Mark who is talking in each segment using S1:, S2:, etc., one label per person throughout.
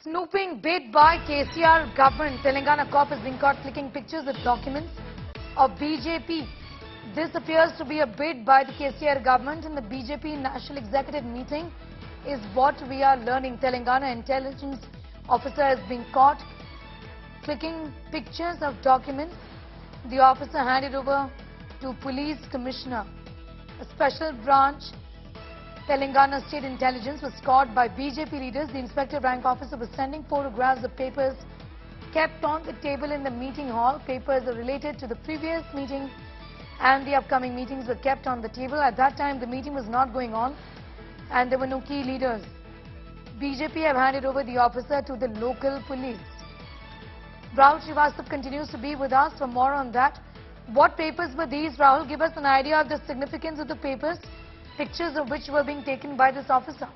S1: Snooping bid by KCR government. Telangana cop is being caught clicking pictures with documents of BJP. This appears to be a bid by the KCR government in the BJP National Executive meeting is what we are learning. Telangana intelligence officer has been caught clicking pictures of documents. The officer handed over to police commissioner. A special branch Telangana State Intelligence was caught by BJP leaders. The inspector rank officer was sending photographs of papers kept on the table in the meeting hall. Papers are related to the previous meeting and the upcoming meetings were kept on the table. At that time, the meeting was not going on and there were no key leaders. BJP have handed over the officer to the local police. Rahul Srivastava continues to be with us for more on that. What papers were these, Rahul? Give us an idea of the significance of the papers, pictures of which were being taken by this officer.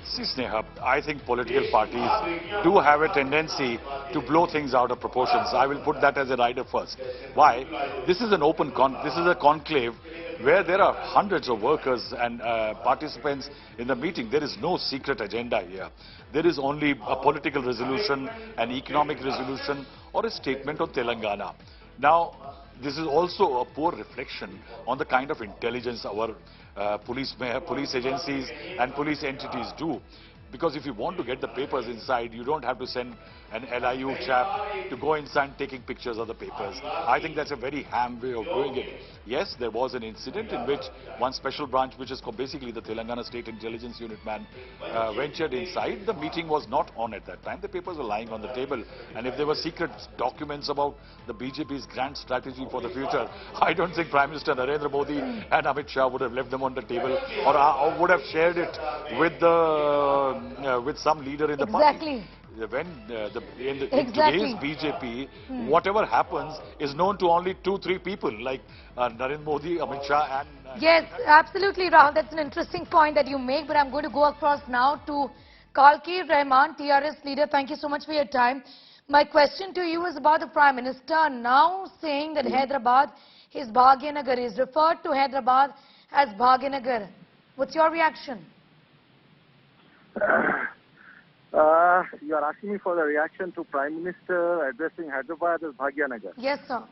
S2: See, Sneha, I think political parties do have a tendency to blow things out of proportions. I will put that as a rider first. Why? This is an this is a conclave where there are hundreds of workers and participants in the meeting. There is no secret agenda here. There is only a political resolution, an economic resolution, or a statement on Telangana. Now, this is also a poor reflection on the kind of intelligence our police agencies and police entities do. Because if you want to get the papers inside, you don't have to send an LIU chap to go inside taking pictures of the papers. I think that's a very ham way of doing it. Yes, there was an incident in which one special branch, which is basically the Telangana State Intelligence Unit man, ventured inside. The meeting was not on at that time. The papers were lying on the table. And if there were secret documents about the BJP's grand strategy for the future, I don't think Prime Minister Narendra Modi and Amit Shah would have left them on the table or would have shared it with some leader in the party. When in today's BJP, whatever happens is known to only 2-3 people like Narendra Modi, Amit Shah and...
S1: Yes, absolutely, Rahul. That's an interesting point that you make, but I'm going to go across now to Kalki Rahman, TRS leader. Thank you so much for your time. My question to you is about the Prime Minister now saying that Hyderabad is Bhagyanagar. He's referred to Hyderabad as Bhagyanagar. What's your reaction?
S3: You are asking me for the reaction to Prime Minister addressing Hyderabad as Bhagyanagar.
S1: Yes, sir.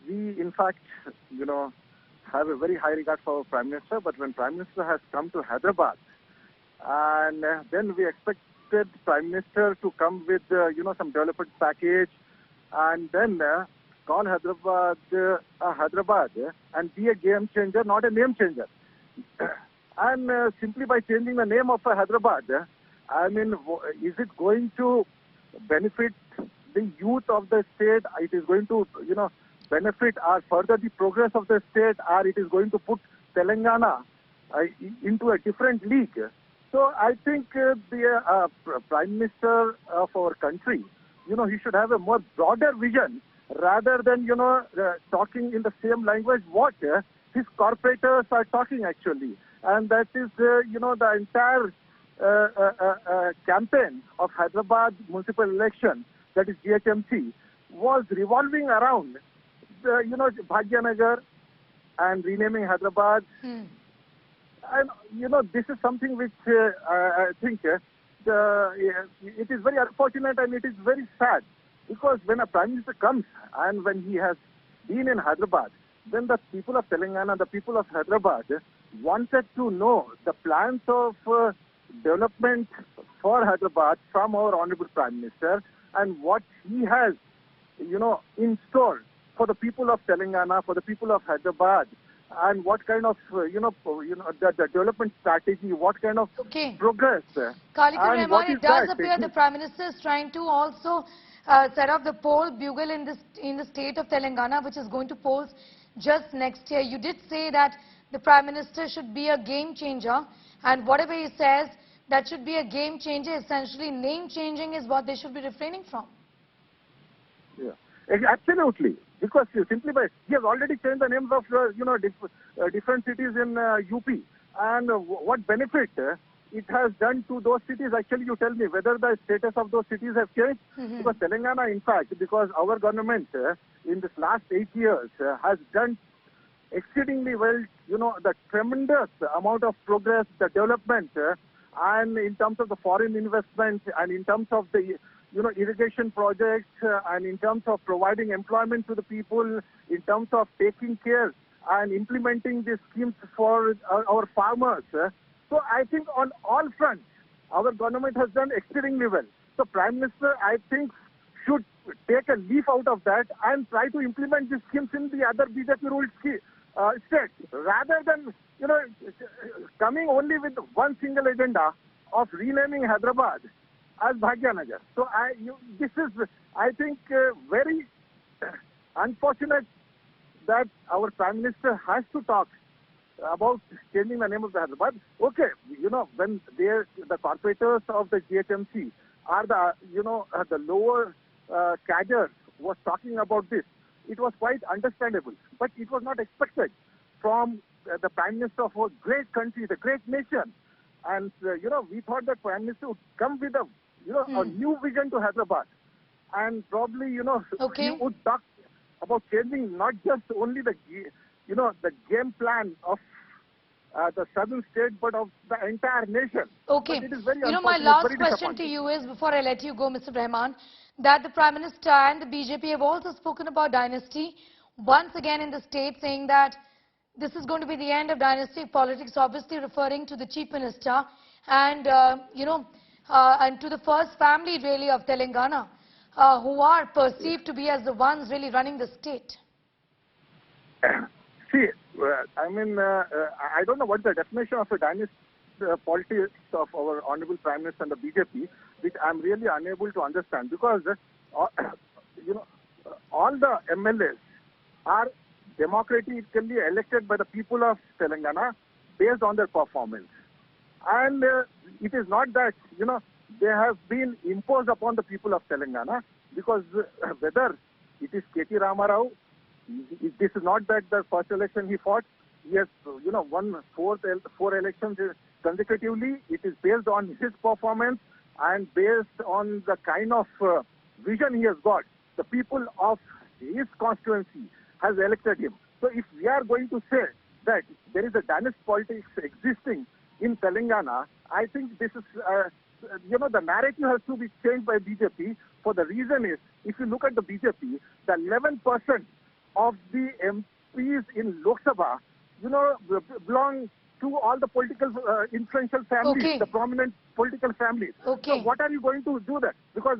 S3: We, in fact, have a very high regard for our Prime Minister, but when Prime Minister has come to Hyderabad, and then we expected Prime Minister to come with, some development package, and then call Hyderabad Hyderabad and be a game changer, not a name changer. And simply by changing the name of Hyderabad, I mean, is it going to benefit the youth of the state? It is going to, benefit or further the progress of the state, or it is going to put Telangana into a different league. So I think the Prime Minister of our country, he should have a more broader vision rather than, talking in the same language what his corporators are talking actually. And that is, the entire campaign of Hyderabad municipal election, that is GHMC, was revolving around, Bhagyanagar and renaming Hyderabad. And, this is something which I think it is very unfortunate and it is very sad. Because when a Prime Minister comes and when he has been in Hyderabad, then the people of Telangana, the people of Hyderabad wanted to know the plans of development for Hyderabad from our Honorable Prime Minister and what he has, in store for the people of Telangana, for the people of Hyderabad, and what kind of, the development strategy, what kind of progress.
S1: Kalki Rahman, it does appear the Prime Minister is trying to also set up the poll bugle in the state of Telangana, which is going to polls just next year. You did say that the Prime Minister should be a game changer, and whatever he says, that should be a game changer. Essentially, name changing is what they should be refraining from.
S3: Yeah, absolutely. Because simply he has already changed the names of different cities in UP, and what benefit it has done to those cities. Actually, you tell me whether the status of those cities have changed. Because Telangana, in fact, because our government in this last 8 years has done exceedingly well, the tremendous amount of progress, the development, and in terms of the foreign investment, and in terms of the, irrigation projects, and in terms of providing employment to the people, in terms of taking care and implementing these schemes for our farmers. So I think on all fronts, our government has done exceedingly well. So Prime Minister, I think, should take a leaf out of that and try to implement these schemes in the other BJP-ruled states, rather than, coming only with one single agenda of renaming Hyderabad as Bhagyanagar. So this is, I think, very unfortunate that our Prime Minister has to talk about changing the name of the Hyderabad. Okay, when the corporators of the GHMC are the lower cadre was talking about this, it was quite understandable. But it was not expected from the Prime Minister of a great country, the great nation. And, we thought that Prime Minister would come with a, a new vision to Hyderabad. And probably, he would talk about changing not just only the game plan of the southern state, but of the entire nation.
S1: Okay.
S3: But it is very
S1: My last question to you is, before I let you go, Mr. Rahman, that the Prime Minister and the BJP have also spoken about dynasty once again in the state, saying that this is going to be the end of dynastic politics, obviously referring to the Chief Minister and, and to the first family really of Telangana, who are perceived to be as the ones really running the state.
S3: See, I don't know what the definition of a dynasty politics of our Honorable Prime Minister and the BJP, which I'm really unable to understand, because, all the MLAs are democratically elected by the people of Telangana based on their performance. And it is not that, they have been imposed upon the people of Telangana, because whether it is K.T. Ramarao, this is not that the first election he fought, he has, won four elections consecutively. It is based on his performance and based on the kind of vision he has got. The people of his constituency has elected him. So if we are going to say that there is a dynasty politics existing in Telangana, I think this is, the narrative has to be changed by BJP. For the reason is, if you look at the BJP, the 11% of the MPs in Lok Sabha, belong to all the political influential families, the prominent political families. So what are you going to do that? Because,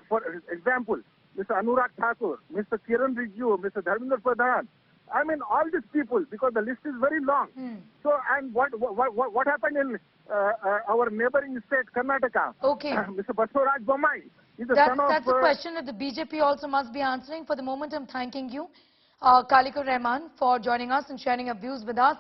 S3: for example, Mr. Anurag Thakur, Mr. Kiran Rijiju, Mr. Dharmendra Pradhan, all these people, because the list is very long. So, and what happened in our neighboring state, Karnataka? Mr. Basavaraj Bommai is the son of...
S1: That's a question that the BJP also must be answering. For the moment, I'm thanking you, Kalikur Rahman, for joining us and sharing your views with us.